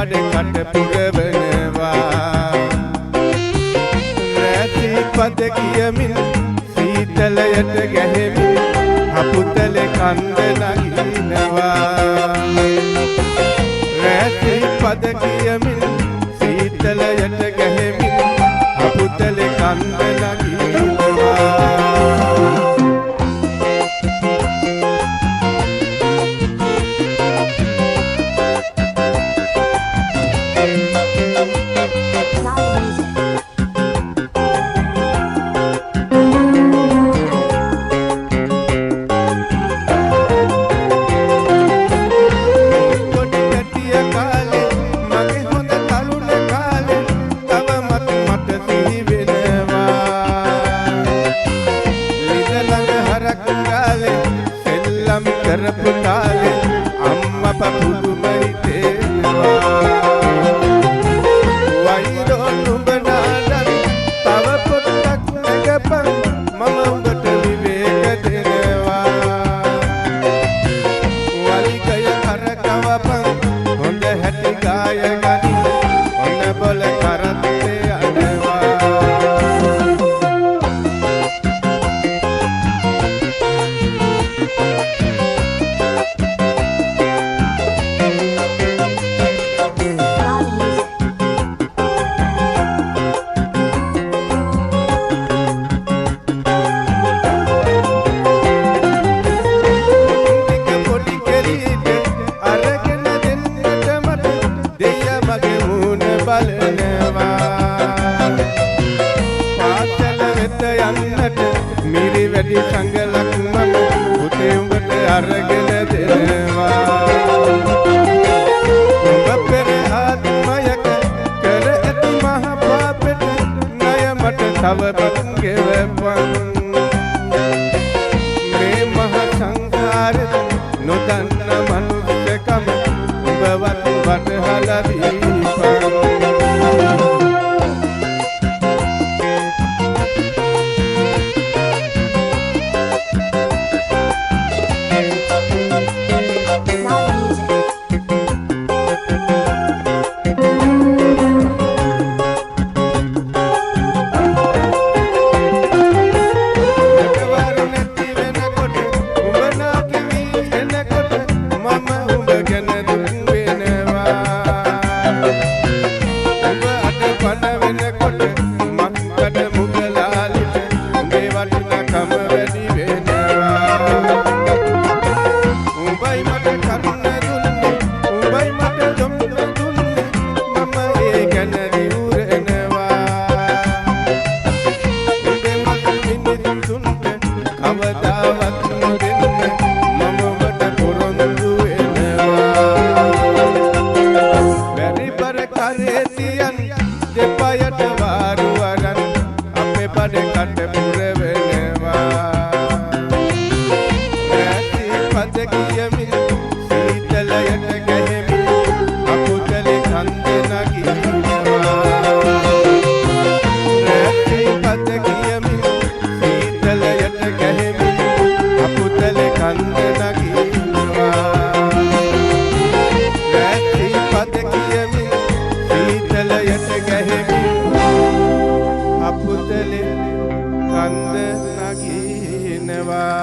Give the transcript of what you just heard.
බඩ කට පුරවනවා රැසි පද කියමින් සීතලයට ගැහෙමින් අපුතලේ කන්ද නගිනවා රැසි පද කියමින් සීතලයට ගැහෙමින් අපුතලේ කන්ද නගිනවා කරපු කාලේ අම්මා පපුරු මරිතේවා වෛරෝ නුඹ නාඩන් තව පොත්තක් නැගපන් මම උඹට විවේක දෙනවා වලිගය කරකවපන් හොඳ හැටි ගාය ගනි ඔන්න බොල කරත්තේ යනවා මිරි වැඩි සංගලක් මම පුතේ උඹට අරගෙන දෙනවා උඹ පෙරහත්මයක කර ඇති මහ පාපෙට ණය මට තවපත් ගෙවපන් මේ මහ සංසාරෙ නොදන්න මනුස්සකම උඹවත් වටහලා දීපන් දෙපයට වාරු වරන් අපේ බඩ කට පුරවනවා රැසි පද කියමින් සීතලයට ගැහෙමින් අපුතලේ කන්ද නගිනවා රැසි පද කියමින් සීතලයට ගැහෙමින් අපුතලේ කන්ද නගිනවා රැසි පද කියමින් සීතලයට ගැහෙමින් අපුතලේ කන්ද නගිනවා